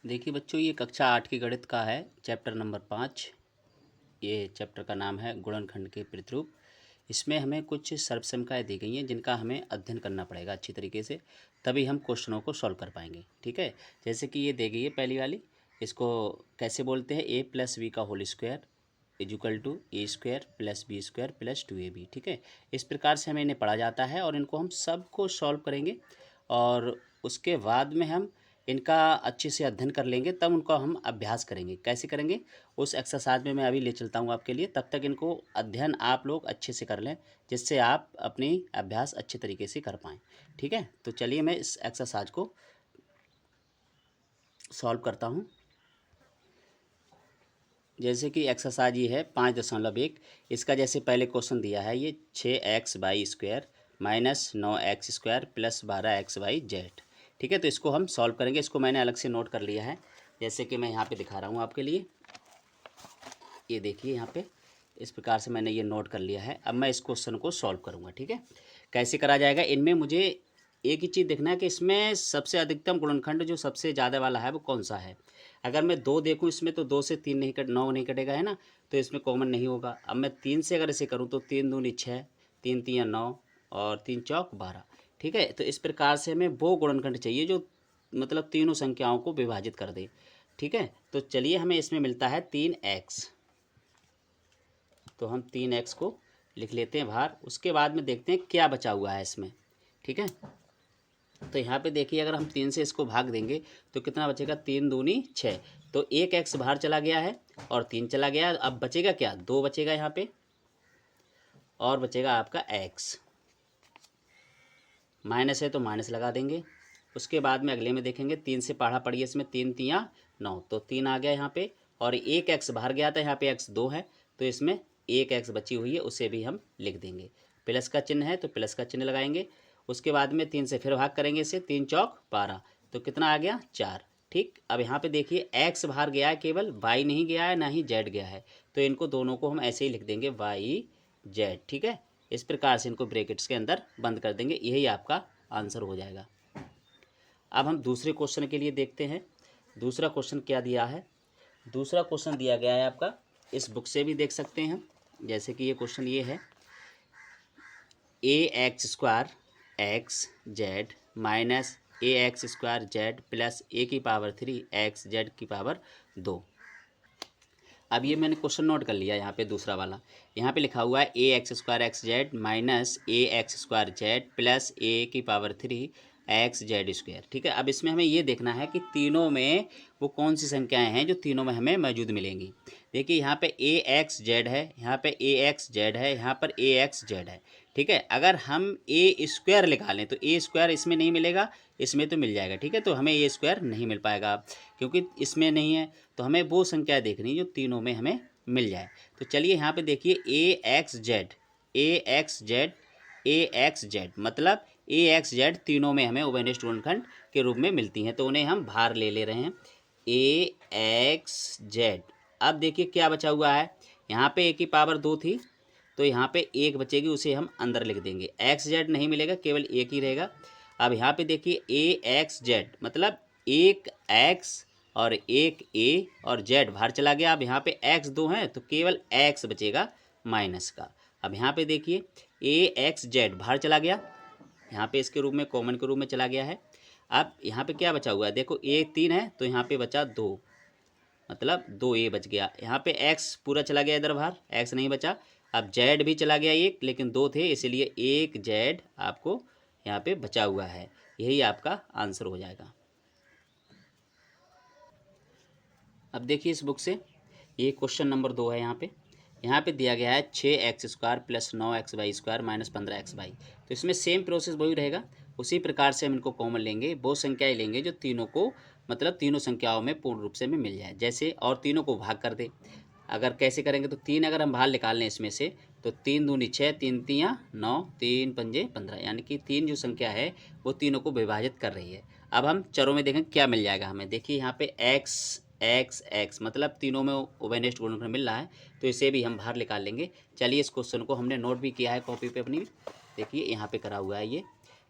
देखिए बच्चों, ये कक्षा 8 की गणित का है, चैप्टर नंबर 5। ये चैप्टर का नाम है गुणनखंड के प्रतिरूप। इसमें हमें कुछ सर्वसंख्याएँ दी गई हैं जिनका हमें अध्ययन करना पड़ेगा अच्छी तरीके से, तभी हम क्वेश्चनों को सॉल्व कर पाएंगे। ठीक है, जैसे कि ये दी गई है पहली वाली। इसको कैसे बोलते हैं? a प्लस वी का whole square equal to a square plus B square plus 2ab। ठीक है, इस प्रकार से हमें इन्हें पढ़ा जाता है और इनको हम सबको सॉल्व करेंगे और उसके बाद में हम इनका अच्छे से अध्ययन कर लेंगे, तब उनका हम अभ्यास करेंगे। कैसे करेंगे उस एक्सरसाइज में मैं अभी ले चलता हूँ आपके लिए। तब तक इनको अध्ययन आप लोग अच्छे से कर लें, जिससे आप अपनी अभ्यास अच्छे तरीके से कर पाएँ। ठीक है, तो चलिए मैं इस एक्सरसाइज को सॉल्व करता हूँ। जैसे कि एक्सरसाइज ये है 5.1। इसका जैसे पहले क्वेश्चन दिया है, ये 6x/² minus 9x² plus 12x/z। ठीक है, तो इसको हम सॉल्व करेंगे। इसको मैंने अलग से नोट कर लिया है, जैसे कि मैं यहाँ पे दिखा रहा हूँ आपके लिए। ये देखिए यहाँ पे इस प्रकार से मैंने ये नोट कर लिया है। अब मैं इस क्वेश्चन को सॉल्व करूँगा। ठीक है, कैसे करा जाएगा? इनमें मुझे एक ही चीज़ देखना है कि इसमें सबसे अधिकतम गुणनखंड जो सबसे ज़्यादा वाला है वो कौन सा है। अगर मैं 2 देखूँ इसमें, तो 2 से 3 नहीं कट 9 नहीं कटेगा, है ना, तो इसमें कॉमन नहीं होगा। अब मैं 3 से अगर इसे करूँ तो 3 दूनी 6, 3 तियाँ 9 और 3 चौक 12। ठीक है, तो इस प्रकार से हमें वो गुणनखंड चाहिए जो मतलब तीनों संख्याओं को विभाजित कर दे। ठीक है, तो चलिए हमें इसमें मिलता है 3x, तो हम 3x को लिख लेते हैं बाहर। उसके बाद में देखते हैं क्या बचा हुआ है इसमें। ठीक है, तो यहाँ पे देखिए अगर हम 3 से इसको भाग देंगे तो कितना बचेगा? 3 दूनी 6, तो एक x बाहर चला गया है और 3 चला गया। अब बचेगा क्या? 2 बचेगा यहाँ पे, और बचेगा आपका x। माइनस है तो माइनस लगा देंगे। उसके बाद में अगले में देखेंगे, 3 से पढ़ा पड़िए इसमें, 3 तियाँ 9, तो 3 आ गया यहाँ पे, और एक x बाहर गया था, यहाँ पे x 2 है, तो इसमें एक x बची हुई है, उसे भी हम लिख देंगे। प्लस का चिन्ह है तो प्लस का चिन्ह लगाएंगे। उसके बाद में 3 से फिर भाग करेंगे इसे, 3 चौक 12, तो कितना आ गया? 4। ठीक, अब यहाँ पे देखिए x बाहर गया है, केवल y नहीं गया है, ना ही z गया है, तो इनको दोनों को हम ऐसे ही लिख देंगे y z। ठीक है, इस प्रकार से इनको ब्रैकेट्स के अंदर बंद कर देंगे, यही आपका आंसर हो जाएगा। अब हम दूसरे क्वेश्चन के लिए देखते हैं। दूसरा क्वेश्चन क्या दिया है? दूसरा क्वेश्चन दिया गया है आपका, इस बुक से भी देख सकते हैं। जैसे कि ये क्वेश्चन ये है, ax² xz minus ax² z plus a³ xz² 2। अब ये मैंने क्वेश्चन नोट कर लिया यहाँ पे, दूसरा वाला। यहाँ पे लिखा हुआ है ax² xz minus ax² z plus a³ xz²। ठीक है, अब इसमें हमें ये देखना है कि तीनों में वो कौन सी संख्याएं हैं जो तीनों में हमें मौजूद मिलेंगी। देखिए यहाँ पे axz है, यहाँ पे axz है, यहाँ पर axz है। ठीक है, अगर हम a² निकालें तो a² इसमें नहीं मिलेगा, इसमें तो मिल जाएगा। ठीक है, तो हमें a² नहीं मिल पाएगा क्योंकि इसमें नहीं है, तो हमें वो संख्या देखनी जो तीनों में हमें मिल जाए। तो चलिए यहाँ पे देखिए axz मतलब axz तीनों में हमें उभयनिष्ठ गुणनखंड के रूप में मिलती हैं, तो उन्हें हम बाहर ले रहे हैं axz। अब देखिए क्या बचा हुआ है, यहाँ पे a² 2 थी, तो यहाँ पे 1 बचेगी, उसे हम अंदर लिख देंगे। xz नहीं मिलेगा, केवल 1 ही रहेगा। अब यहाँ पे देखिए axz मतलब एक x और एक a और z बाहर चला गया। अब यहाँ पे x 2 है तो केवल x बचेगा माइनस का। अब यहाँ पे देखिए axz बाहर चला गया, यहाँ पे इसके रूप में कॉमन के रूप में चला गया है। अब यहाँ पे क्या बचा हुआ है? देखो a 3 है तो यहाँ पे बचा 2, मतलब 2a बच गया। यहाँ पे x पूरा चला गया इधर बाहर, x नहीं बचा। अब z भी चला गया एक, लेकिन 2 थे, इसलिए एक z आपको यहाँ पे बचा हुआ है, यही आपका आंसर हो जाएगा। अब देखिए इस बुक से ये क्वेश्चन नंबर 2 है। यहाँ पे दिया गया है 6x² plus 9xy² minus 15xy। तो इसमें सेम प्रोसेस वही रहेगा, उसी प्रकार से हम इनको कॉमन लेंगे, वो संख्याएं लेंगे जो तीनों को मतलब तीनों संख्याओं में पूर्ण रूप से हमें मिल जाए, जैसे, और तीनों को भाग कर दे। अगर कैसे करेंगे तो 3 अगर हम बाहर निकाल लें इसमें से, तो 3 दूनी 6, 3 तियाँ 9, 3 पंजे 15, यानी कि 3 जो संख्या है वो तीनों को विभाजित कर रही है। अब हम चरों में देखें क्या मिल जाएगा हमें। देखिए यहाँ पे x मतलब तीनों में उभयनिष्ठ गुणनखंड मिल रहा है, तो इसे भी हम बाहर निकाल लेंगे। चलिए इस क्वेश्चन को हमने नोट भी किया है कॉपी पे अपनी, देखिए यहाँ पे करा हुआ है ये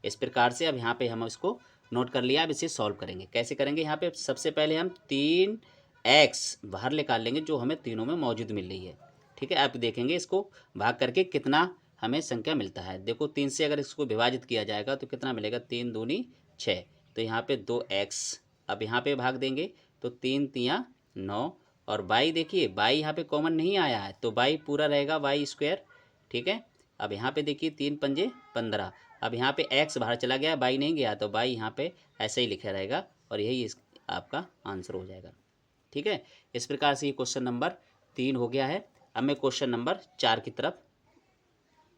इस प्रकार से। अब यहाँ पे हम इसको नोट कर लिया। अब इसे सॉल्व करेंगे। कैसे करेंगे? यहाँ पे सबसे पहले हम 3x बाहर निकाल लेंगे जो हमें तीनों में मौजूद मिल रही है। ठीक है, अब देखेंगे इसको भाग करके कितना हमें संख्या मिलता है। देखो 3 से अगर इसको विभाजित किया जाएगा तो कितना मिलेगा? 3 दूनी 6, तो यहाँ पे 2x। अब यहाँ पे भाग देंगे तो 3 तियाँ 9, और y देखिए y यहाँ पे कॉमन नहीं आया है तो y पूरा रहेगा y स्क्वायर। ठीक है, अब यहाँ पे देखिए 3 पंजे 15। अब यहाँ पे x बाहर चला गया, y नहीं गया, तो y यहाँ पे ऐसे ही लिखा रहेगा और यही आपका आंसर हो जाएगा। ठीक है, इस प्रकार से ये क्वेश्चन नंबर 3 हो गया है। अब मैं क्वेश्चन नंबर 4 की तरफ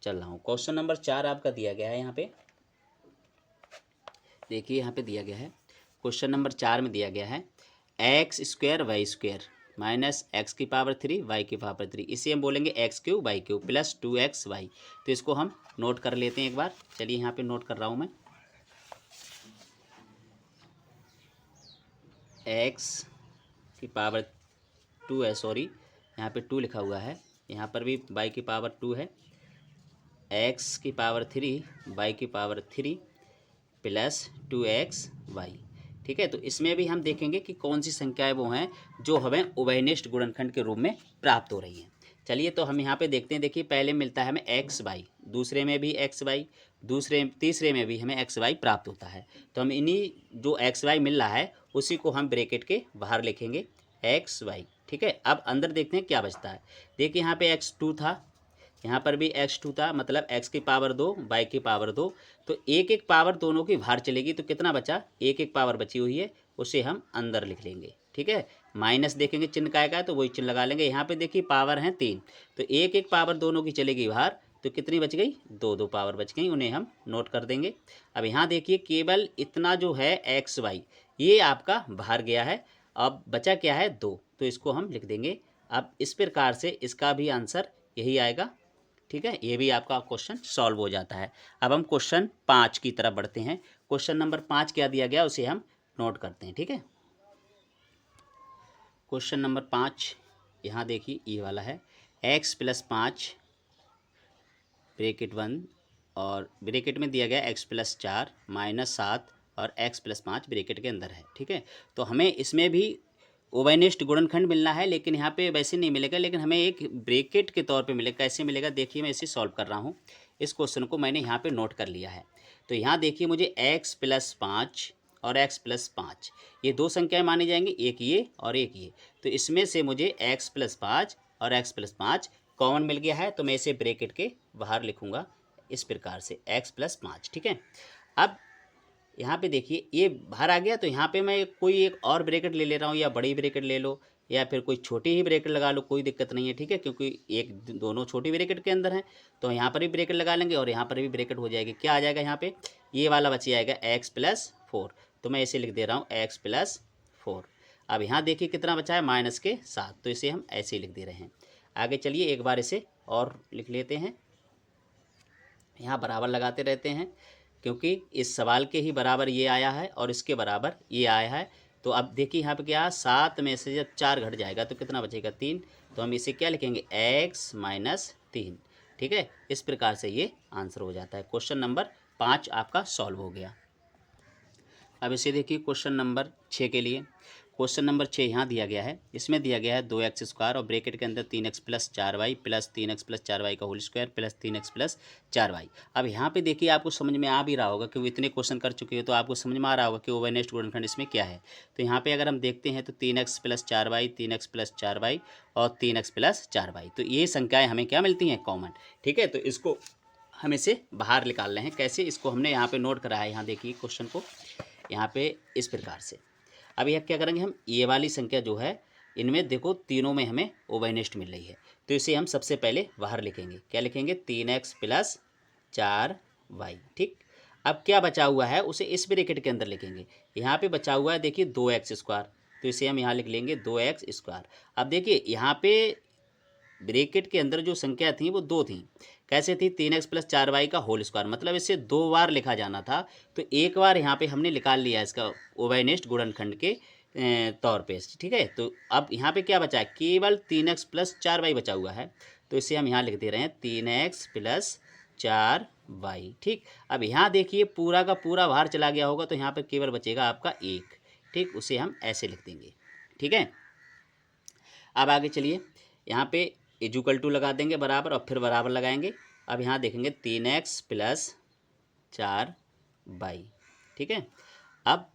चल रहा हूँ। क्वेश्चन नंबर 4 आपका दिया गया है यहाँ पे, देखिए यहाँ पे दिया गया है। क्वेश्चन नंबर 4 में दिया गया है x square y square minus x की पावर 3 वाई की पावर 3, इसे हम बोलेंगे x cube y cube plus 2x y. तो इसको हम नोट कर लेते हैं एक बार। चलिए यहाँ पे नोट कर रहा हूँ मैं। एक्स की पावर 2 है, सॉरी यहाँ पे 2 लिखा हुआ है, यहाँ पर भी वाई की पावर 2 है, एक्स की पावर 3 वाई की पावर 3 प्लस 2x वाई। ठीक है, तो इसमें भी हम देखेंगे कि कौन सी संख्याएं वो हैं जो हमें उभयनिष्ठ गुणनखंड के रूप में प्राप्त हो रही हैं। चलिए तो हम यहाँ पे देखते हैं। देखिए पहले मिलता है हमें एक्स वाई, दूसरे में भी एक्स वाई, तीसरे में भी हमें एक्स वाई प्राप्त होता है। तो हम इन्हीं जो एक्स वाई मिल रहा है उसी को हम ब्रैकेट के बाहर लिखेंगे एक्स वाई। ठीक है, अब अंदर देखते हैं क्या बचता है। देखिए यहाँ पे x2 था, यहाँ पर भी x2 था, मतलब x की पावर 2 y की पावर 2, तो एक एक पावर दोनों की बाहर चलेगी तो कितना बचा? एक एक पावर बची हुई है, उसे हम अंदर लिख लेंगे। ठीक है, माइनस देखेंगे चिन्ह का आएगा तो वही चिन्ह लगा लेंगे। यहाँ पे देखिए पावर है 3, तो एक एक पावर दोनों की चलेगी बाहर, तो कितनी बच गई? 2 पावर बच गई, उन्हें हम नोट कर देंगे। अब यहाँ देखिए केवल इतना जो है एक्स वाई ये आपका बाहर गया है, अब बचा क्या है? 2, तो इसको हम लिख देंगे। अब इस प्रकार से इसका भी आंसर यही आएगा। ठीक है, ये भी आपका क्वेश्चन सॉल्व हो जाता है। अब हम क्वेश्चन 5 की तरफ बढ़ते हैं। क्वेश्चन नंबर 5 क्या दिया गया उसे हम नोट करते हैं। ठीक है, क्वेश्चन नंबर 5 यहाँ देखिए ये वाला है, x प्लस 5 ब्रैकेट 1 और ब्रैकेट में दिया गया x प्लस 4 माइनस 7 और x प्लस 5 ब्रैकेट के अंदर है। ठीक है, तो हमें इसमें भी उभयनिष्ठ गुणनखंड मिलना है, लेकिन यहाँ पे वैसे नहीं मिलेगा, लेकिन हमें एक ब्रैकेट के तौर पे मिलेगा। कैसे मिलेगा? देखिए मैं इसे सॉल्व कर रहा हूँ। इस क्वेश्चन को मैंने यहाँ पे नोट कर लिया है। तो यहाँ देखिए मुझे x प्लस 5 और x प्लस 5 ये दो संख्याएं मानी जाएंगी, एक ये और एक ये। तो इसमें से मुझे x प्लस 5 और x प्लस 5 कॉमन मिल गया है, तो मैं इसे ब्रैकेट के बाहर लिखूँगा इस प्रकार से x प्लस 5। ठीक है, अब यहाँ पे देखिए ये बाहर आ गया, तो यहाँ पे मैं कोई एक और ब्रैकेट ले रहा हूँ, या बड़ी ब्रैकेट ले लो या फिर कोई छोटी ही ब्रैकेट लगा लो, कोई दिक्कत नहीं है। ठीक है, क्योंकि एक दोनों छोटी ब्रैकेट के अंदर हैं, तो यहाँ पर भी ब्रैकेट लगा लेंगे और यहाँ पर भी ब्रैकेट हो जाएगी। क्या आ जाएगा? यहाँ पे ये वाला बच जाएगा x प्लस 4, तो मैं इसे लिख दे रहा हूँ x प्लस 4। अब यहाँ देखिए कितना बचा है? माइनस के 7, तो इसे हम ऐसे ही लिख दे रहे हैं। आगे चलिए एक बार इसे और लिख लेते हैं, यहाँ बराबर लगाते रहते हैं, क्योंकि इस सवाल के ही बराबर ये आया है और इसके बराबर ये आया है। तो अब देखिए यहाँ पे क्या, 7 में से जब 4 घट जाएगा तो कितना बचेगा? 3, तो हम इसे क्या लिखेंगे? x minus 3। ठीक है, इस प्रकार से ये आंसर हो जाता है। क्वेश्चन नंबर 5 आपका सॉल्व हो गया। अब इसे देखिए क्वेश्चन नंबर 6 के लिए। क्वेश्चन नंबर 6 यहाँ दिया गया है, इसमें दिया गया है 2x स्क्वायर और ब्रैकेट के अंदर 3x plus 4y plus 3x plus 4y का whole square plus 3x plus 4y। अब यहाँ पे देखिए आपको समझ में आ भी रहा होगा, क्योंकि इतने क्वेश्चन कर चुके हो तो आपको समझ में आ रहा होगा कि उभयनिष्ठ गुणनखंड इसमें क्या है। तो यहाँ पे अगर हम देखते हैं तो 3x plus 4y 3x plus 4y और 3x प्लस 4y, तो ये संख्याएँ हमें क्या मिलती हैं? कॉमन। ठीक है, तो इसको हम इसे बाहर निकाल रहे हैं। कैसे? इसको हमने यहाँ पे नोट करा है, यहाँ देखिए क्वेश्चन को यहाँ पे इस प्रकार से। अब यह क्या करेंगे हम, ये वाली संख्या जो है इनमें देखो तीनों में हमें उभयनिष्ठ मिल रही है, तो इसे हम सबसे पहले बाहर लिखेंगे। क्या लिखेंगे? 3x plus 4y। ठीक, अब क्या बचा हुआ है उसे इस ब्रैकेट के अंदर लिखेंगे। यहाँ पे बचा हुआ है देखिए 2x स्क्वायर, तो इसे हम यहाँ लिख लेंगे 2x स्क्वायर। अब देखिए यहाँ पे ब्रैकेट के अंदर जो संख्या थी वो 2 थी। कैसे थी? 3x प्लस 4y का होल स्क्वायर, मतलब इसे 2 बार लिखा जाना था, तो एक बार यहाँ पे हमने निकाल लिया इसका उभयनिष्ठ गुणनखंड के तौर पे। ठीक है, तो अब यहाँ पे क्या बचा है? केवल 3x प्लस 4y बचा हुआ है, तो इसे हम यहाँ लिख दे रहे हैं 3x प्लस 4 वाई। ठीक, अब यहाँ देखिए पूरा का पूरा बाहर चला गया होगा तो यहाँ पर केवल बचेगा आपका 1। ठीक, उसे हम ऐसे लिख देंगे। ठीक है, अब आगे चलिए, यहाँ पे इक्वल टू लगा देंगे बराबर और फिर बराबर लगाएंगे। अब यहाँ देखेंगे 3x प्लस 4y। ठीक है, अब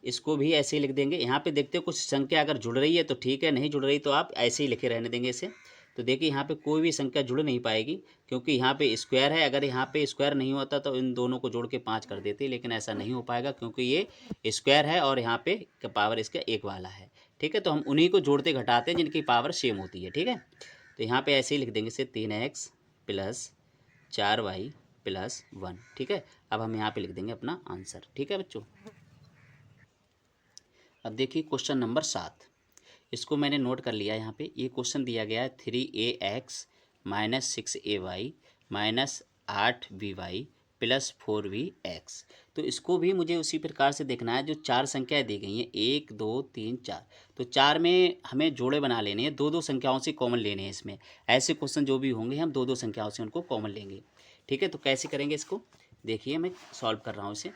इसको भी ऐसे ही लिख देंगे। यहाँ पे देखते हो कुछ संख्या अगर जुड़ रही है तो ठीक है, नहीं जुड़ रही तो आप ऐसे ही लिखे रहने देंगे इसे। तो देखिए यहाँ पे कोई भी संख्या जुड़ नहीं पाएगी क्योंकि यहाँ पे स्क्वायर है। अगर यहाँ पे स्क्वायर नहीं होता तो इन दोनों को जोड़ के 5 कर देते, लेकिन ऐसा नहीं हो पाएगा क्योंकि ये स्क्वायर है और यहाँ पे पावर इसका 1 वाला है। ठीक है, तो हम उन्हीं को जोड़ते घटाते हैं जिनकी पावर सेम होती है। ठीक है, तो यहाँ पे ऐसे ही लिख देंगे इसे 3x प्लस 4y प्लस 1। ठीक है, अब हम यहाँ पे लिख देंगे अपना आंसर। ठीक है बच्चों, अब देखिए क्वेश्चन नंबर 7, इसको मैंने नोट कर लिया। यहाँ पे ये क्वेश्चन दिया गया है 3ax minus 6ay minus 8by plus 4vx। तो इसको भी मुझे उसी प्रकार से देखना है। जो 4 संख्याएं दी गई हैं 1 2 3 4, तो 4 में हमें जोड़े बना लेने हैं, 2 2 संख्याओं से कॉमन लेने हैं। इसमें ऐसे क्वेश्चन जो भी होंगे हम 2 2 संख्याओं से उनको कॉमन लेंगे। ठीक है, तो कैसे करेंगे इसको, देखिए मैं सॉल्व कर रहा हूँ इसे।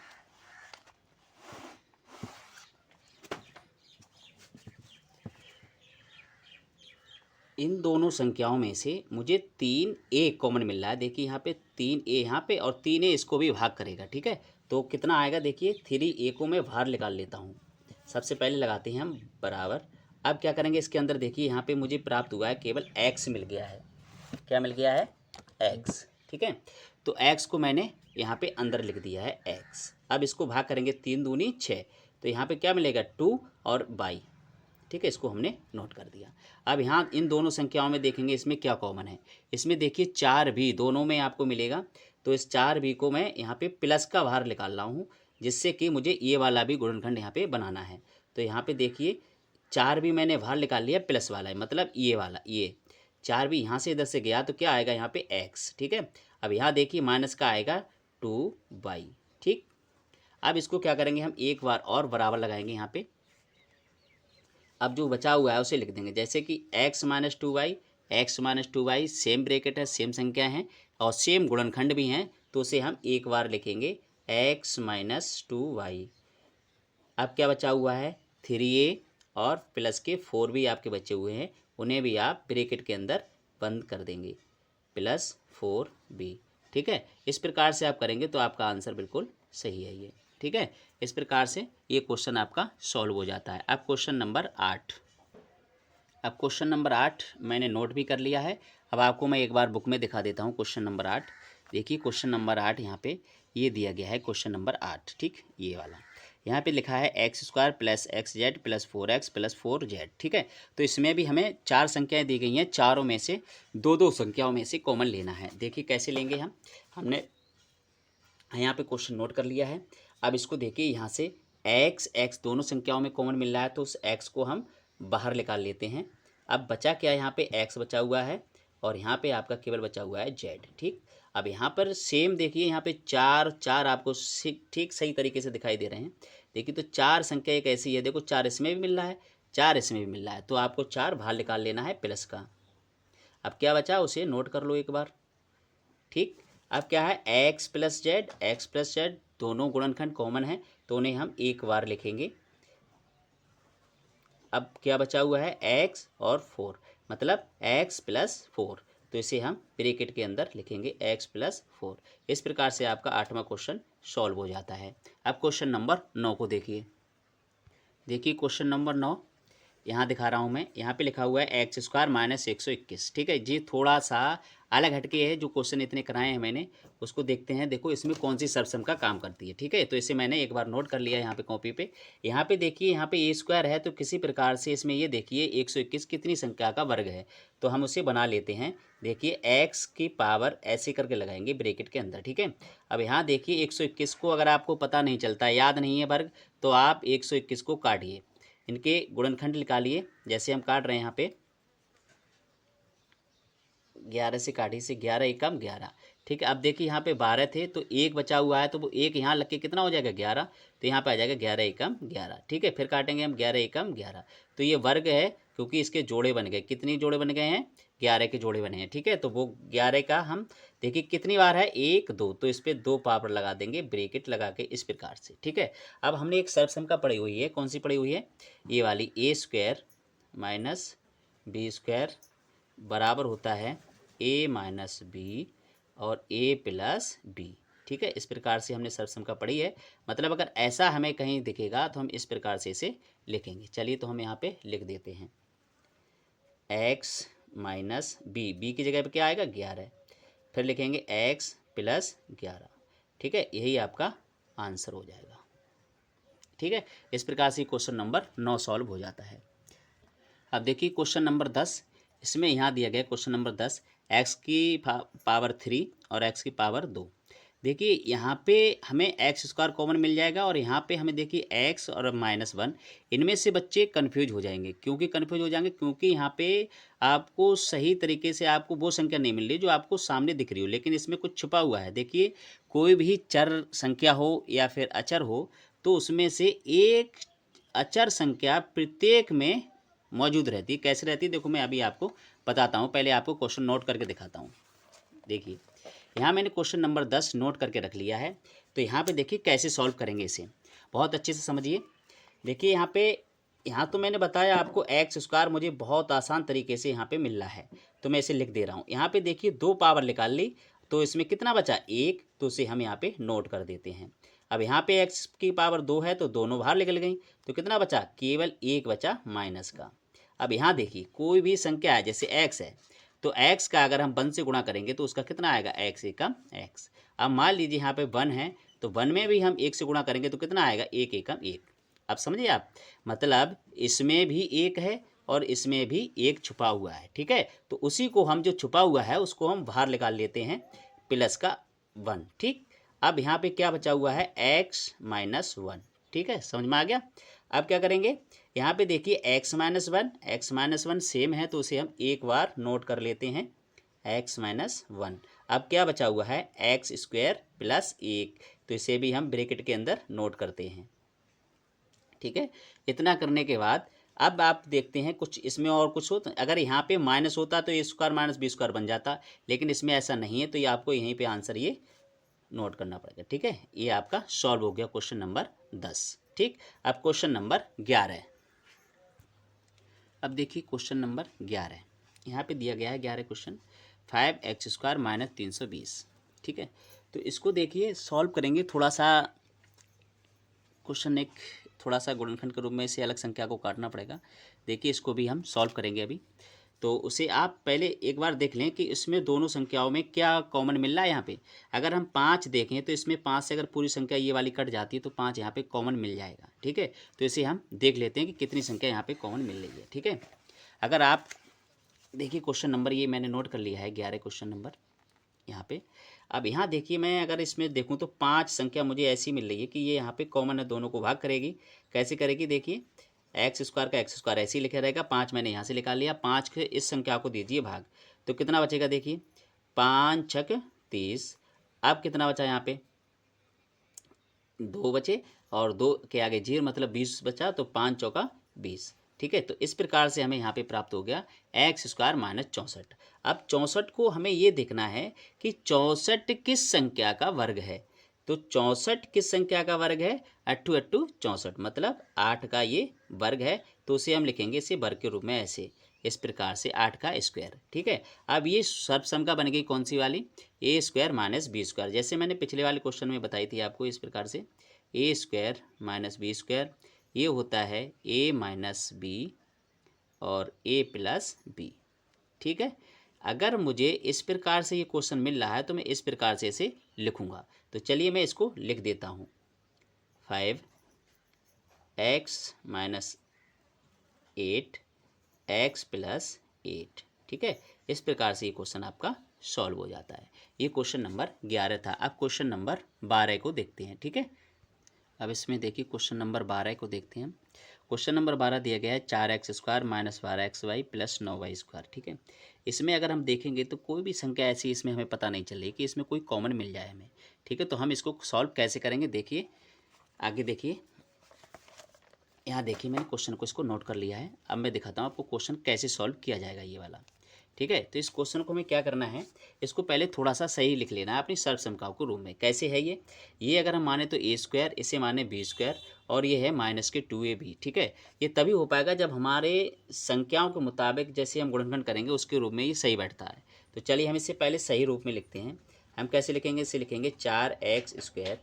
इन दोनों संख्याओं में से मुझे 3a कॉमन मिल रहा है। देखिए यहाँ पे 3a यहाँ पे और 3a इसको भी भाग करेगा। ठीक है, तो कितना आएगा देखिए, 3a को मैं बाहर निकाल लेता हूँ। सबसे पहले लगाते हैं हम बराबर। अब क्या करेंगे, इसके अंदर देखिए यहाँ पे मुझे प्राप्त हुआ है केवल x मिल गया है। क्या मिल गया है, x। ठीक है, तो x को मैंने यहाँ पे अंदर लिख दिया है x। अब इसको भाग करेंगे 3 दूनी 6, तो यहाँ पे क्या मिलेगा 2 और बाई। ठीक है, इसको हमने नोट कर दिया। अब यहाँ इन दोनों संख्याओं में देखेंगे इसमें क्या कॉमन है। इसमें देखिए 4 भी दोनों में आपको मिलेगा, तो इस 4 भी को मैं यहाँ पे प्लस का बाहर निकाल रहा हूँ, जिससे कि मुझे ये वाला भी गुणनखंड यहाँ पे बनाना है। तो यहाँ पे देखिए 4 भी मैंने बाहर निकाल लिया, प्लस वाला है मतलब ये वाला, ये 4 भी यहाँ से इधर से गया तो क्या आएगा यहाँ पे x। ठीक है, अब यहाँ देखिए माइनस का आएगा 2y। ठीक, अब इसको क्या करेंगे, हम एक बार और बराबर लगाएंगे यहाँ पे। अब जो बचा हुआ है उसे लिख देंगे, जैसे कि x minus 2y same bracket है, सेम संख्या है और सेम गुणनखंड भी हैं, तो उसे हम एक बार लिखेंगे x माइनस 2y। अब क्या बचा हुआ है 3a और प्लस के 4 भी आपके बचे हुए हैं, उन्हें भी आप ब्रैकेट के अंदर बंद कर देंगे, प्लस 4b। ठीक है, इस प्रकार से आप करेंगे तो आपका आंसर बिल्कुल सही है ये। ठीक है, इस प्रकार से ये क्वेश्चन आपका सॉल्व हो जाता है। अब क्वेश्चन नंबर 8, अब क्वेश्चन नंबर 8 मैंने नोट भी कर लिया है। अब आपको मैं एक बार बुक में दिखा देता हूँ क्वेश्चन नंबर 8। देखिए क्वेश्चन नंबर 8 यहाँ पे ये दिया गया है, क्वेश्चन नंबर 8। ठीक, ये वाला यहाँ पे लिखा है x² plus XZ plus 4x plus 4Z। ठीक है, तो इसमें भी हमें 4 संख्याएँ दी गई हैं, चारों में से 2 2 संख्याओं में से कॉमन लेना है। देखिए कैसे लेंगे हम, हमने यहाँ पे क्वेश्चन नोट कर लिया है। अब इसको देखिए यहाँ से x दोनों संख्याओं में कॉमन मिल रहा है, तो उस x को हम बाहर निकाल लेते हैं। अब बचा क्या, यहाँ पे x बचा हुआ है और यहाँ पे आपका केवल बचा हुआ है z। ठीक, अब यहाँ पर सेम देखिए, यहाँ पे 4 4 आपको ठीक सही तरीके से दिखाई दे रहे हैं। देखिए तो 4 संख्या एक ऐसी है, देखो 4 इसमें भी मिल रहा है, 4 इसमें भी मिल रहा है, तो आपको 4 बाहर निकाल लेना है प्लस का। अब क्या बचा उसे नोट कर लो एक बार। ठीक, अब क्या है x प्लस जेड दोनों गुणनखंड कॉमन है, तो उन्हें हम एक बार लिखेंगे। अब क्या बचा हुआ है x और 4, मतलब x प्लस 4, तो इसे हम ब्रैकेट के अंदर लिखेंगे x प्लस 4। इस प्रकार से आपका 8वां क्वेश्चन सॉल्व हो जाता है। अब क्वेश्चन नंबर 9 को देखिए। देखिए क्वेश्चन नंबर 9 यहाँ दिखा रहा हूँ मैं, यहाँ पे लिखा हुआ है x² माइनस 121। ठीक है, ये थोड़ा सा अलग हटके है, जो क्वेश्चन इतने कराए हैं मैंने उसको देखते हैं। देखो इसमें कौन सी सर्वसम का काम करती है। ठीक है, तो इसे मैंने एक बार नोट कर लिया यहाँ पे कॉपी पे। यहाँ पे देखिए, यहाँ पे a² है, तो किसी प्रकार से इसमें ये देखिए 121 कितनी संख्या का वर्ग है, तो हम उसे बना लेते हैं। देखिए x की पावर ऐसे करके लगाएंगे ब्रैकेट के अंदर। ठीक है, अब यहाँ देखिए 121 को अगर आपको पता नहीं चलता, याद नहीं है वर्ग, तो आप 121 को काटिए, इनके गुणनखंड निकालिए। जैसे हम काट रहे हैं यहाँ पे 11 से काटिए, से 11 एकम 11। ठीक है, अब देखिए यहाँ पे 12 थे, तो एक बचा हुआ है, तो वो एक यहाँ लग के कितना हो जाएगा 11, तो यहाँ पे आ जाएगा 11 एकम 11। ठीक है, फिर काटेंगे हम 11 एकम 11, तो ये वर्ग है क्योंकि इसके जोड़े बन गए। कितनी जोड़े बन गए हैं, 11 के जोड़े बने हैं। ठीक है, तो वो 11 का हम देखिए कितनी बार है, 1 2, तो इस पे 2 पावर लगा देंगे ब्रैकेट लगा के इस प्रकार से, ठीक है। अब हमने एक सर्वसम पढ़ी हुई है, कौन सी पढ़ी हुई है, ये वाली, ए स्क्वायर माइनस बी स्क्वायर बराबर होता है ए माइनस बी और ए प्लस बी, ठीक है। इस प्रकार से हमने सर्वसम पढ़ी है। मतलब अगर ऐसा हमें कहीं दिखेगा तो हम इस प्रकार से इसे लिखेंगे। चलिए तो हम यहाँ पे लिख देते हैं x माइनस बी की जगह पे क्या आएगा, 11, फिर लिखेंगे x प्लस 11, ठीक है। यही आपका आंसर हो जाएगा, ठीक है। इस प्रकार से क्वेश्चन नंबर 9 सॉल्व हो जाता है। अब देखिए क्वेश्चन नंबर 10, इसमें यहाँ दिया गया क्वेश्चन नंबर 10, x की पावर 3 और x की पावर 2। देखिए यहाँ पे हमें एक्स स्क्वायर कॉमन मिल जाएगा और यहाँ पे हमें देखिए x और -1, इनमें से बच्चे कन्फ्यूज हो जाएंगे। क्योंकि कन्फ्यूज हो जाएंगे, क्योंकि यहाँ पे आपको सही तरीके से आपको वो संख्या नहीं मिल रही जो आपको सामने दिख रही हो, लेकिन इसमें कुछ छुपा हुआ है। देखिए कोई भी चर संख्या हो या फिर अचर हो, तो उसमें से एक अचर संख्या प्रत्येक में मौजूद रहती है। कैसे रहती है, देखो मैं अभी आपको बताता हूँ। पहले आपको क्वेश्चन नोट करके दिखाता हूँ। देखिए यहाँ मैंने क्वेश्चन नंबर 10 नोट करके रख लिया है। तो यहाँ पे देखिए कैसे सॉल्व करेंगे इसे, बहुत अच्छे से समझिए। देखिए यहाँ तो मैंने बताया आपको एक्स स्क्वायर मुझे बहुत आसान तरीके से यहाँ पे मिल रहा है, तो मैं इसे लिख दे रहा हूँ। यहाँ पे देखिए 2 पावर निकाल ली, तो इसमें कितना बचा, 1, तो उसे हम यहाँ पे नोट कर देते हैं। अब यहाँ पे x की पावर 2 है तो दोनों बाहर निकल गई, तो कितना बचा, केवल 1 बचा माइनस का। अब यहाँ देखिए कोई भी संख्या है, जैसे x है, तो x का अगर हम 1 से गुणा करेंगे तो उसका कितना आएगा, x एकम x। अब मान लीजिए यहाँ पे 1 है, तो 1 में भी हम 1 से गुणा करेंगे तो कितना आएगा, 1 एकम 1। अब समझिए आप, मतलब इसमें भी 1 है और इसमें भी 1 छुपा हुआ है, ठीक है। तो उसी को हम, जो छुपा हुआ है उसको हम बाहर निकाल लेते हैं, प्लस का 1, ठीक। अब यहाँ पे क्या बचा हुआ है, x माइनस 1, ठीक है, समझ में आ गया। अब क्या करेंगे, यहाँ पे देखिए x माइनस 1 सेम है, तो उसे हम एक बार नोट कर लेते हैं, x माइनस 1। अब क्या बचा हुआ है, एक्स स्क्वायर प्लस 1, तो इसे भी हम ब्रैकेट के अंदर नोट करते हैं, ठीक है। इतना करने के बाद अब आप देखते हैं कुछ इसमें और कुछ हो, तो अगर यहाँ पे माइनस होता तो ए स्क्वायर माइनस बी स्क्वायर बन जाता, लेकिन इसमें ऐसा नहीं है, तो ये आपको यहीं पे आंसर ये नोट करना पड़ेगा, ठीक है। ये आपका सॉल्व हो गया क्वेश्चन नंबर 10, ठीक। अब क्वेश्चन नंबर 11, अब देखिए क्वेश्चन नंबर 11 यहाँ पे दिया गया है 11 क्वेश्चन, 5x स्क्वायर माइनस 320, ठीक है। तो इसको देखिए सॉल्व करेंगे, थोड़ा सा क्वेश्चन एक थोड़ा सा गुणनखंड के रूप में इसे अलग संख्या को काटना पड़ेगा। देखिए इसको भी हम सॉल्व करेंगे अभी, तो उसे आप पहले एक बार देख लें कि इसमें दोनों संख्याओं में क्या कॉमन मिल रहा है। यहाँ पे अगर हम 5 देखें तो इसमें 5 से अगर पूरी संख्या ये वाली कट जाती है तो 5 यहाँ पे कॉमन मिल जाएगा, ठीक है। तो इसे हम देख लेते हैं कि कितनी संख्या यहाँ पे कॉमन मिल रही है, ठीक है। अगर आप देखिए क्वेश्चन नंबर ये मैंने नोट कर लिया है, 11 क्वेश्चन नंबर यहाँ पे। अब यहाँ देखिए मैं अगर इसमें देखूँ तो 5 संख्या मुझे ऐसी मिल रही है कि ये यहाँ पे कॉमन है, दोनों को भाग करेगी। कैसे करेगी, देखिए एक्स स्क्वायर का एक्स स्क्वायर ऐसे ही लिखा रहेगा, 5 मैंने यहाँ से निकाल लिया, 5 के इस संख्या को दीजिए भाग, तो कितना बचेगा, देखिए 5 छक 30। अब कितना बचा यहाँ पे, 2 बचे और 2 के आगे 0 मतलब 20 बचा, तो 5 चौका 20, ठीक है। तो इस प्रकार से हमें यहाँ पे प्राप्त हो गया एक्स स्क्वायर माइनस 64। अब 64 को हमें ये देखना है कि 64 किस संख्या का वर्ग है। तो 64 किस संख्या का वर्ग है, 8 8 64, मतलब 8 का ये वर्ग है, तो उसे हम लिखेंगे इसे वर्ग के रूप में ऐसे, इस प्रकार से 8 का स्क्वायर, ठीक है। अब ये सर्वसम का बन गई कौन सी वाली, ए स्क्वायर माइनस बी स्क्वायर, जैसे मैंने पिछले वाले क्वेश्चन में बताई थी आपको, इस प्रकार से ए स्क्वायर माइनस बी स्क्वायर ये होता है ए माइनस बी और ए प्लस बी, ठीक है। अगर मुझे इस प्रकार से ये क्वेश्चन मिल रहा है तो मैं इस प्रकार से इसे लिखूंगा। तो चलिए मैं इसको लिख देता हूँ, 5x माइनस 8 x प्लस 8, ठीक है। इस प्रकार से ये क्वेश्चन आपका सॉल्व हो जाता है। ये क्वेश्चन नंबर 11 था। अब क्वेश्चन नंबर 12 को देखते हैं, ठीक है। अब इसमें देखिए क्वेश्चन नंबर 12 को देखते हैं। क्वेश्चन नंबर 12 दिया गया है 4x square minus 12xy plus 9y square, ठीक है। इसमें अगर हम देखेंगे तो कोई भी संख्या ऐसी इसमें हमें पता नहीं चल रही कि इसमें कोई कॉमन मिल जाए हमें, ठीक है। तो हम इसको सॉल्व कैसे करेंगे, देखिए आगे देखिए, यहाँ देखिए मैंने क्वेश्चन को इसको नोट कर लिया है। अब मैं दिखाता हूँ आपको क्वेश्चन कैसे सॉल्व किया जाएगा ये वाला, ठीक है। तो इस क्वेश्चन को हमें क्या करना है, इसको पहले थोड़ा सा सही लिख लेना है अपनी सर्वसमताओं को रूप में। कैसे है ये अगर हम माने तो ए स्क्वायर, इसे माने बी स्क्वायर, और ये है माइनस के 2ab। ठीक है, ये तभी हो पाएगा जब हमारे संख्याओं के मुताबिक जैसे हम गुणनखंड करेंगे उसके रूप में ये सही बैठता है। तो चलिए हम इसे पहले सही रूप में लिखते हैं। हम कैसे लिखेंगे, इसे लिखेंगे 4x square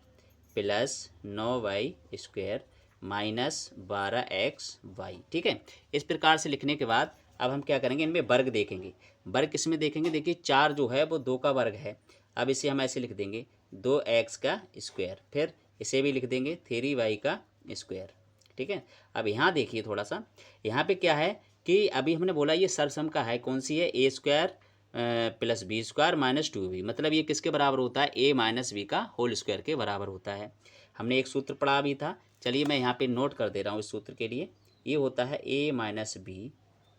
plus 9y square minus 12xy। ठीक है, इस प्रकार से लिखने के बाद अब हम क्या करेंगे, इनमें वर्ग देखेंगे। वर्ग किस में देखेंगे, देखिए 4 जो है वो 2 का वर्ग है। अब इसे हम ऐसे लिख देंगे 2x का स्क्वायर, फिर इसे भी लिख देंगे 3y का स्क्वायर। ठीक है, अब यहाँ देखिए थोड़ा सा, यहाँ पे क्या है कि अभी हमने बोला ये सर्वसम का है, कौन सी है, ए square plus B square minus 2b। मतलब ये किसके बराबर होता है, a माइनस बी का होल स्क्वायर के बराबर होता है। हमने एक सूत्र पढ़ा भी था, चलिए मैं यहाँ पे नोट कर दे रहा हूँ इस सूत्र के लिए। ये होता है a माइनस बी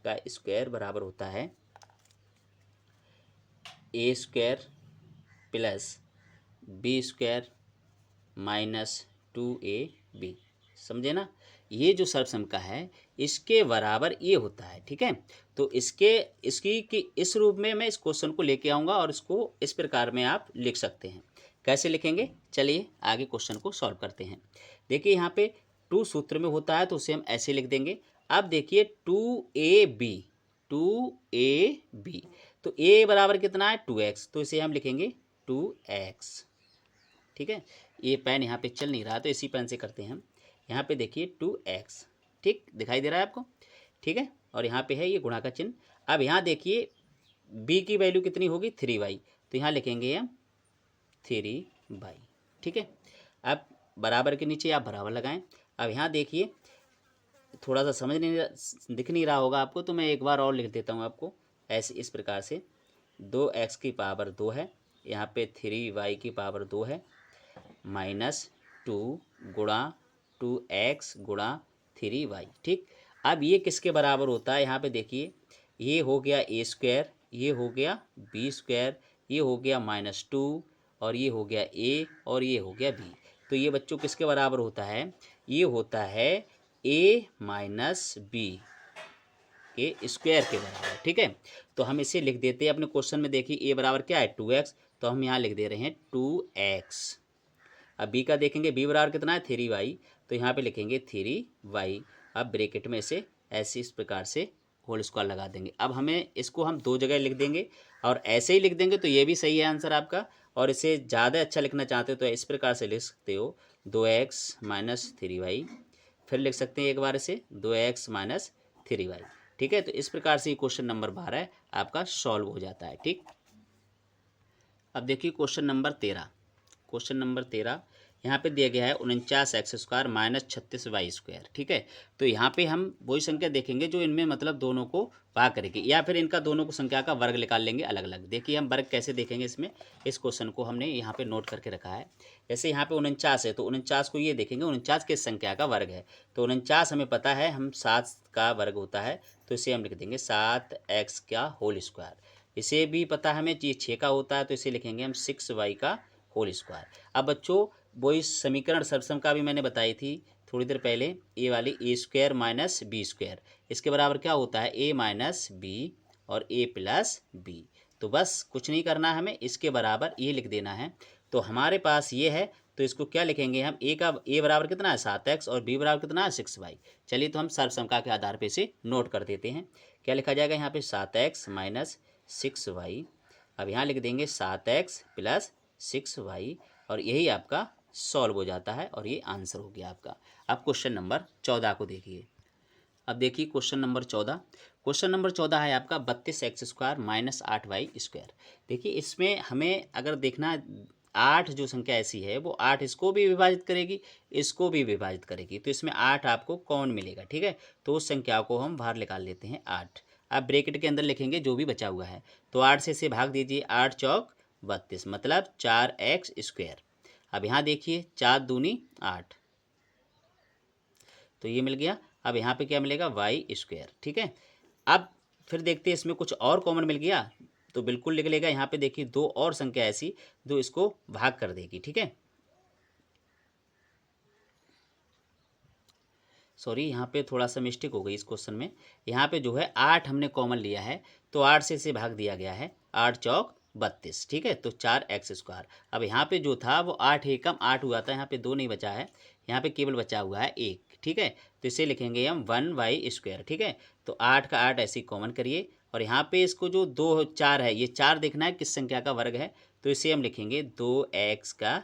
का स्क्वायर बराबर होता है ए square plus B square minus 2ab। समझे ना, ये जो सर्वसम का है इसके बराबर ये होता है। ठीक है, तो इसकी कि इस रूप में मैं इस क्वेश्चन को लेके आऊँगा और इसको इस प्रकार में आप लिख सकते हैं। कैसे लिखेंगे, चलिए आगे क्वेश्चन को सॉल्व करते हैं। देखिए यहाँ पे 2 सूत्र में होता है तो उसे हम ऐसे लिख देंगे। अब देखिए 2ab, तो a बराबर कितना है 2x, तो इसे हम लिखेंगे 2x। ठीक है, ये पेन यहाँ पे चल नहीं रहा तो इसी पेन से करते हैं हम। यहाँ पे देखिए 2x, ठीक दिखाई दे रहा है आपको। ठीक है, और यहाँ पे है ये गुणा का चिन्ह। अब यहाँ देखिए b की वैल्यू कितनी होगी 3y, तो यहाँ लिखेंगे हम 3y। ठीक है, अब बराबर के नीचे आप बराबर लगाएं। अब यहाँ देखिए थोड़ा सा दिख नहीं रहा होगा आपको, तो मैं एक बार और लिख देता हूँ आपको ऐसे, इस प्रकार से 2x की पावर 2 है, यहाँ पे 3y की पावर 2 है, माइनस 2 गुणा 2x गुणा 3y। ठीक, अब ये किसके बराबर होता है, यहाँ पे देखिए ये हो गया a स्क्वायर, ये हो गया b स्क्वायर, ये हो गया माइनस 2, और ये हो गया a, और ये हो गया b। तो ये बच्चों किसके बराबर होता है, ये होता है a माइनस बी के स्क्वायर के बराबर। ठीक है, तो हम इसे लिख देते हैं अपने क्वेश्चन में। देखिए a बराबर क्या है 2x, तो हम यहाँ लिख दे रहे हैं 2x। अब b का देखेंगे, b बराबर कितना है 3y, तो यहाँ पे लिखेंगे 3y। अब ब्रैकेट में इसे ऐसे इस प्रकार से होल स्क्वायर लगा देंगे। अब हमें इसको हम 2 जगह लिख देंगे और ऐसे ही लिख देंगे तो ये भी सही है आंसर आपका। और इसे ज़्यादा अच्छा लिखना चाहते हो तो इस प्रकार से लिख सकते हो 2x माइनस 3y, फिर लिख सकते हैं एक बार इसे 2x माइनस 3y। ठीक है, तो इस प्रकार से क्वेश्चन नंबर 12 आपका सॉल्व हो जाता है। ठीक, अब देखिए क्वेश्चन नंबर 13। क्वेश्चन नंबर 13 यहाँ पे दिया गया है 49x square minus 36y square. ठीक है, तो यहाँ पे हम वही संख्या देखेंगे जो इनमें मतलब दोनों को भाग करेगी, या फिर इनका दोनों को संख्या का वर्ग निकाल लेंगे अलग अलग। देखिए हम वर्ग कैसे देखेंगे इसमें, इस क्वेश्चन को हमने यहाँ पे नोट करके रखा है। जैसे यहाँ पे 49 है तो 49 को ये देखेंगे 49 किस संख्या का वर्ग है, तो 49 हमें पता है हम 7 का वर्ग होता है, तो इसे हम लिख देंगे 7x का होल स्क्वायर। इसे भी पता है हमें ये 6 का होता है, तो इसे लिखेंगे हम 6y का होल स्क्वायर। अब बच्चों वही समीकरण सर्वसम का भी मैंने बताई थी थोड़ी देर पहले, ए वाली ए स्क्वायर माइनस बी स्क्वायर, इसके बराबर क्या होता है ए माइनस बी और ए प्लस बी। तो बस कुछ नहीं करना है, हमें इसके बराबर ये लिख देना है। तो हमारे पास ये है, तो इसको क्या लिखेंगे हम, ए बराबर कितना है 7x और बी बराबर कितना है 6y। चलिए तो हम सर्वसमता के आधार पे इसे नोट कर देते हैं। क्या लिखा जाएगा यहाँ पे 7x माइनस 6y। अब यहाँ लिख देंगे 7x प्लस 6y, और यही आपका सॉल्व हो जाता है और ये आंसर हो गया आपका। अब क्वेश्चन नंबर 14 को देखिए। अब देखिए क्वेश्चन नंबर 14। क्वेश्चन नंबर 14 है आपका 32x square minus 8y square. देखिए इसमें हमें अगर देखना 8 जो संख्या ऐसी है वो 8 इसको भी विभाजित करेगी, इसको भी विभाजित करेगी, तो इसमें 8 आपको कौन मिलेगा। ठीक है, तो उस संख्या को हम बाहर निकाल लेते हैं 8। अब ब्रैकेट के अंदर लिखेंगे जो भी बचा हुआ है, तो 8 से इसे भाग दीजिए, 8 चौक 32 मतलब 4x स्क्वायर। अब यहाँ देखिए 4 दूनी 8, तो ये मिल गया। अब यहाँ पे क्या मिलेगा वाई स्क्वायर। ठीक है, अब फिर देखते हैं इसमें कुछ और कॉमन मिल गया तो बिल्कुल लिख लेगा। यहाँ पे देखिए 2 और संख्या ऐसी जो इसको भाग कर देगी। ठीक है, सॉरी यहाँ पे थोड़ा सा मिस्टेक हो गई इस क्वेश्चन में। यहाँ पे जो है 8 हमने कॉमन लिया है, तो 8 से इसे भाग दिया गया है, 8 चौक 32, ठीक है, तो 4x²। अब यहाँ पे जो था वो 8 एकम 8 हुआ था, यहाँ पे 2 नहीं बचा है, यहाँ पे केवल बचा हुआ है 1, ठीक है, तो इसे लिखेंगे हम 1y², ठीक है। तो 8 का 8 ऐसे ही कॉमन करिए, और यहाँ पे इसको जो 2 4 है, ये 4 देखना है किस संख्या का वर्ग है, तो इसे हम लिखेंगे 2x का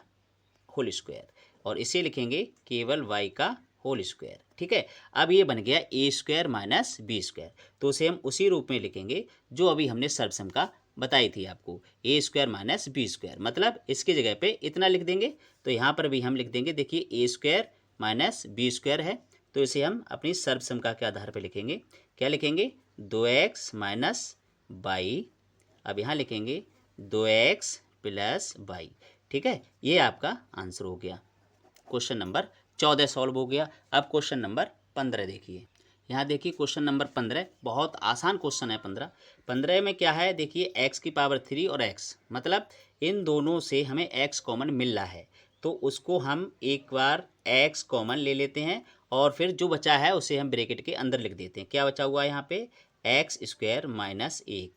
होल स्क्वायर, और इसे लिखेंगे केवल y का होल स्क्वायर, ठीक है। अब ये बन गया a² माइनस b², तो उसे हम उसी रूप में लिखेंगे जो अभी हमने सर्वसम का बताई थी आपको, a² माइनस b², मतलब इसकी जगह पे इतना लिख देंगे, तो यहाँ पर भी हम लिख देंगे, देखिए a² माइनस b² है, तो इसे हम अपनी सर्वसमता के आधार पर लिखेंगे, क्या लिखेंगे 2x माइनस बाई, अब यहाँ लिखेंगे 2x प्लस बाई, ठीक है। ये आपका आंसर हो गया। क्वेश्चन नंबर 14 सॉल्व हो गया। अब क्वेश्चन नंबर 15 देखिए, यहाँ देखिए क्वेश्चन नंबर 15 बहुत आसान क्वेश्चन है। 15 में क्या है, देखिए x की पावर 3 और x, मतलब इन दोनों से हमें x कॉमन मिल रहा है, तो उसको हम एक बार x कॉमन ले लेते हैं, और फिर जो बचा है उसे हम ब्रैकेट के अंदर लिख देते हैं। क्या बचा हुआ है यहाँ पे, x² माइनस 1,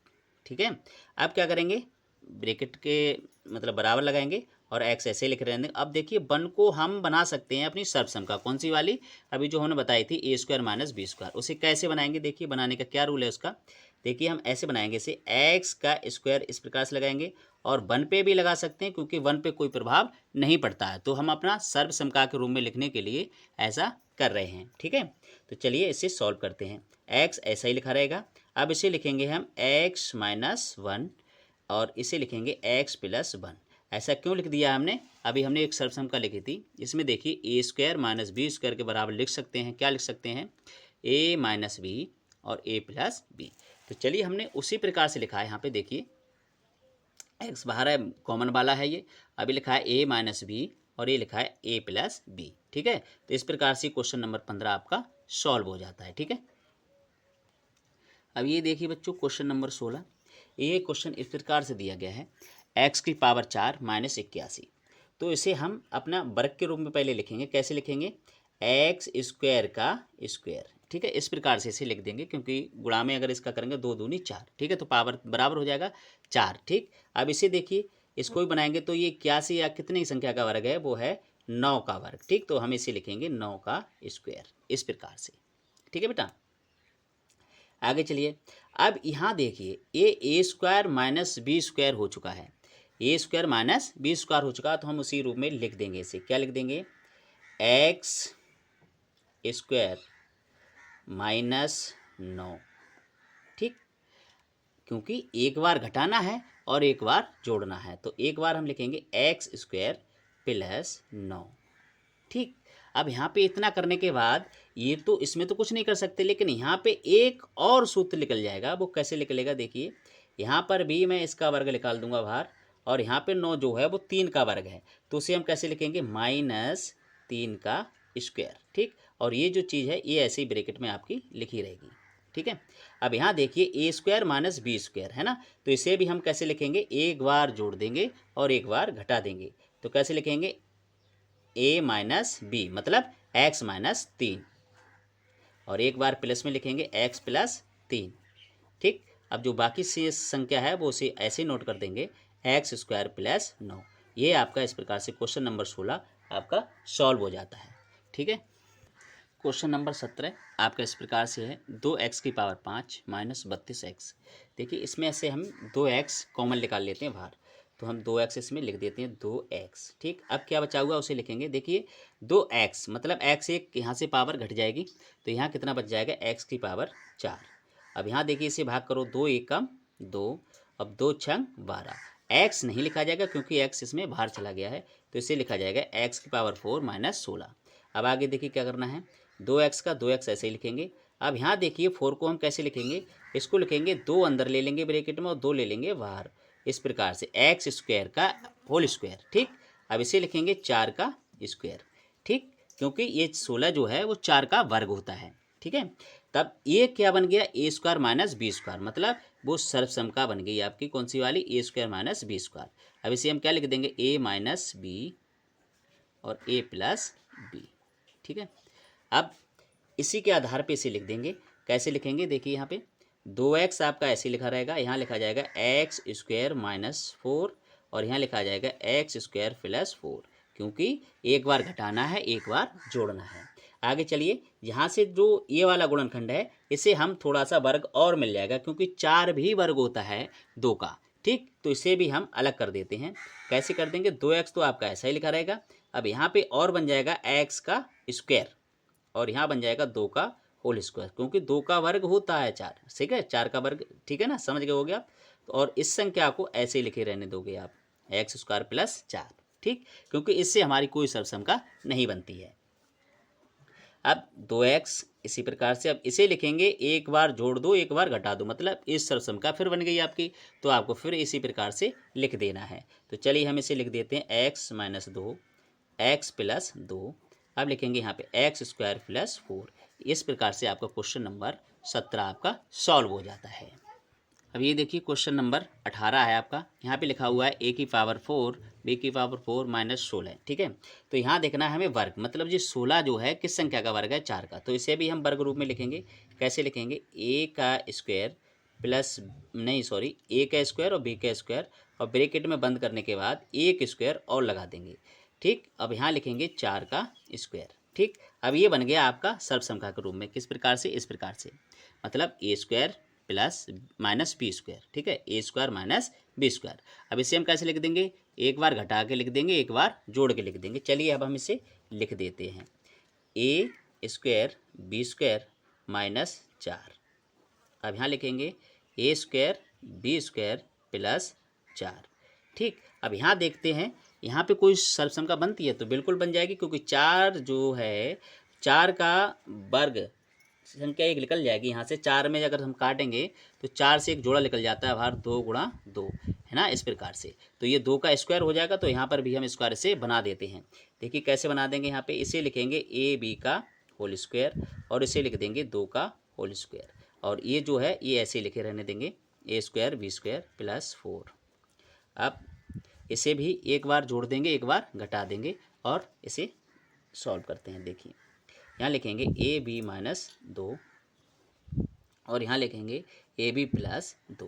ठीक है। अब क्या करेंगे, ब्रैकेट के मतलब बराबर लगाएंगे और x ऐसे लिख रहे हैं। अब देखिए 1 को हम बना सकते हैं अपनी सर्वसम का, कौन सी वाली, अभी जो हमने बताई थी a² माइनस b², उसे कैसे बनाएंगे, देखिए बनाने का क्या रूल है उसका, देखिए हम ऐसे बनाएंगे, इसे x का स्क्वायर इस प्रकार से लगाएंगे, और 1 पे भी लगा सकते हैं क्योंकि 1 पे कोई प्रभाव नहीं पड़ता है, तो हम अपना सर्वसमता के रूप में लिखने के लिए ऐसा कर रहे हैं, ठीक है। तो चलिए इसे सॉल्व करते हैं। x ऐसा ही लिखा रहेगा, अब इसे लिखेंगे हम x माइनस 1, और इसे लिखेंगे x प्लस 1। ऐसा क्यों लिख दिया हमने, अभी हमने एक सर्वसम का लिखी थी, इसमें देखिए a² माइनस b² के बराबर लिख सकते हैं, क्या लिख सकते हैं, a माइनस b और a प्लस b। तो चलिए हमने उसी प्रकार से लिखा है, यहाँ पे देखिए x बाहर है, कॉमन वाला है ये, अभी लिखा है a माइनस b और ये लिखा है a प्लस b, ठीक है। तो इस प्रकार से क्वेश्चन नंबर 15 आपका सॉल्व हो जाता है, ठीक है। अब ये देखिए बच्चों क्वेश्चन नंबर 16, ये क्वेश्चन इस प्रकार से दिया गया है, x की पावर 4 माइनस 81, तो इसे हम अपना वर्ग के रूप में पहले लिखेंगे, कैसे लिखेंगे, x² का स्क्वायर, ठीक है, इस प्रकार से इसे लिख देंगे, क्योंकि गुणा में अगर इसका करेंगे 2 दूनी 4, ठीक है, तो पावर बराबर हो जाएगा 4, ठीक। अब इसे देखिए इसको भी बनाएंगे, तो ये 81 या कितनी संख्या का वर्ग है, वो है 9 का वर्ग, ठीक, तो हम इसे लिखेंगे 9 का स्क्वायर, इस प्रकार से, ठीक है बेटा। आगे चलिए, अब यहाँ देखिए ये a² माइनस b² हो चुका है, a² माइनस b² हो चुका है, तो हम उसी रूप में लिख देंगे, इसे क्या लिख देंगे, x² माइनस 9, ठीक, क्योंकि एक बार घटाना है और एक बार जोड़ना है, तो एक बार हम लिखेंगे x² प्लस 9, ठीक। अब यहाँ पे इतना करने के बाद ये तो इसमें तो कुछ नहीं कर सकते, लेकिन यहाँ पे एक और सूत्र निकल जाएगा, वो कैसे निकलेगा, देखिए यहाँ पर भी मैं इसका वर्ग निकाल दूंगा बाहर, और यहाँ पे 9 जो है वो 3 का वर्ग है, तो उसे हम कैसे लिखेंगे, माइनस 3 का स्क्वायर, ठीक। और ये जो चीज़ है ये ऐसे ही ब्रैकेट में आपकी लिखी रहेगी, ठीक है। अब यहाँ देखिए a² माइनस b² है ना, तो इसे भी हम कैसे लिखेंगे, एक बार जोड़ देंगे और एक बार घटा देंगे, तो कैसे लिखेंगे, a माइनस बी, मतलब x माइनस 3, और एक बार प्लस में लिखेंगे x प्लस 3, ठीक। अब जो बाकी से संख्या है वो उसे ऐसे नोट कर देंगे, x² प्लस 9। ये आपका इस प्रकार से क्वेश्चन नंबर 16 आपका सॉल्व हो जाता है, ठीक है। क्वेश्चन नंबर 17 आपका इस प्रकार से है, 2x की पावर 5 माइनस 32x। देखिए इसमें ऐसे हम 2x कॉमन निकाल लेते हैं बाहर, तो हम 2x इसमें लिख देते हैं 2x, ठीक। अब क्या बचा हुआ उसे लिखेंगे, देखिए 2x मतलब x एक यहाँ से पावर घट जाएगी, तो यहाँ कितना बच जाएगा, x की पावर 4। अब यहाँ देखिए इसे भाग करो, 2 एकम 2, अब 2 छंग 12, x नहीं लिखा जाएगा क्योंकि x इसमें बाहर चला गया है, तो इसे लिखा जाएगा x की पावर 4 माइनस 16। अब आगे देखिए क्या करना है, 2x का 2x ऐसे ही लिखेंगे। अब यहाँ देखिए 4 को हम कैसे लिखेंगे, इसको लिखेंगे 2 अंदर ले लेंगे ब्रैकेट में और 2 ले लेंगे बाहर, इस प्रकार से x² का होल स्क्वायर, ठीक। अब इसे लिखेंगे 4 का स्क्वायर, ठीक, क्योंकि ये 16 जो है वो 4 का वर्ग होता है, ठीक है। तब ये क्या बन गया, a² माइनस b², मतलब वो सर्वसमता बन गई आपकी, कौन सी वाली, a² माइनस b²। अब इसे हम क्या लिख देंगे, a माइनस b और a प्लस b, ठीक है। अब इसी के आधार पे इसे लिख देंगे। कैसे लिखेंगे, देखिए यहाँ पे 2x आपका ऐसे लिखा रहेगा, यहाँ लिखा जाएगा एक्स स्क्वायर माइनस 4 और यहाँ लिखा जाएगा एक्स स्क्वायर प्लस 4, क्योंकि एक बार घटाना है एक बार जोड़ना है। आगे चलिए, यहाँ से जो ये वाला गुणनखंड है इसे हम थोड़ा सा वर्ग और मिल जाएगा, क्योंकि 4 भी वर्ग होता है 2 का, ठीक। तो इसे भी हम अलग कर देते हैं। कैसे कर देंगे, 2x तो आपका ऐसा ही लिखा रहेगा, अब यहाँ पे और बन जाएगा x का स्क्वायर और यहाँ बन जाएगा 2 का होल स्क्वायर, क्योंकि 2 का वर्ग होता है 4, ठीक है, 4 का वर्ग, ठीक है ना, समझ गए हो गया आप। और इस संख्या को ऐसे लिखे रहने दोगे आप, एक्स स्क्वायर प्लस 4, ठीक, क्योंकि इससे हमारी कोई सर्वसंख्या नहीं बनती है। अब 2x इसी प्रकार से, अब इसे लिखेंगे एक बार जोड़ दो एक बार घटा दो, मतलब इस सर्वसंख्या फिर बन गई आपकी, तो आपको फिर इसी प्रकार से लिख देना है। तो चलिए हम इसे लिख देते हैं x माइनस 2 एक्स प्लस 2, अब लिखेंगे यहाँ पे एक्स स्क्वायर प्लस 4। इस प्रकार से आपका क्वेश्चन नंबर 17 आपका सॉल्व हो जाता है। अब ये देखिए क्वेश्चन नंबर 18 है आपका, यहाँ पे लिखा हुआ है a की पावर 4 b की पावर 4 माइनस 16, ठीक है। तो यहाँ देखना है हमें वर्ग, मतलब जी 16 जो है किस संख्या का वर्ग है, 4 का, तो इसे भी हम वर्ग रूप में लिखेंगे। कैसे लिखेंगे, a का स्क्वायर प्लस नहीं सॉरी a का स्क्वायर और b का स्क्वायर और ब्रैकेट में बंद करने के बाद एक स्क्वायर और लगा देंगे, ठीक। अब यहाँ लिखेंगे 4 का स्क्वायर, ठीक। अब ये बन गया आपका सर्वसंख्या के रूप में, किस प्रकार से, इस प्रकार से, मतलब a square plus minus b square, ठीक है, ए स्क्वायर माइनस बी स्क्वायर। अब इसे हम कैसे लिख देंगे, एक बार घटा के लिख देंगे एक बार जोड़ के लिख देंगे। चलिए अब हम इसे लिख देते हैं, ए स्क्वायर बी स्क्वायर माइनस 4, अब यहाँ लिखेंगे ए स्क्वायर बी स्क्वायर प्लस 4, ठीक। अब यहाँ देखते हैं यहाँ पे कोई सर्वसंख्या बनती है, तो बिल्कुल बन जाएगी, क्योंकि 4 जो है 4 का वर्ग संख्या एक निकल जाएगी यहाँ से, 4 में अगर हम काटेंगे तो 4 से एक जोड़ा निकल जाता है बाहर, 2 गुणा 2, है ना, इस प्रकार से। तो ये 2 का स्क्वायर हो जाएगा, तो यहाँ पर भी हम स्क्वायर से बना देते हैं। देखिए कैसे बना देंगे, यहाँ पे इसे लिखेंगे ए बी का होल स्क्वायर और इसे लिख देंगे 2 का होल स्क्वायर, और ये जो है ये ऐसे लिखे रहने देंगे ए स्क्वायर बी स्क्वायर प्लस 4। अब इसे भी एक बार जोड़ देंगे एक बार घटा देंगे और इसे सॉल्व करते हैं। देखिए यहाँ लिखेंगे ए बी माइनस 2 और यहाँ लिखेंगे ए बी प्लस 2।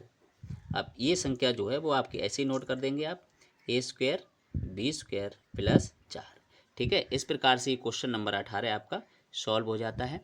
अब ये संख्या जो है वो आपकी ऐसे ही नोट कर देंगे आप, ए स्क्वायर बी स्क्वायर प्लस 4, ठीक है। इस प्रकार से क्वेश्चन नंबर 18 आपका सॉल्व हो जाता है।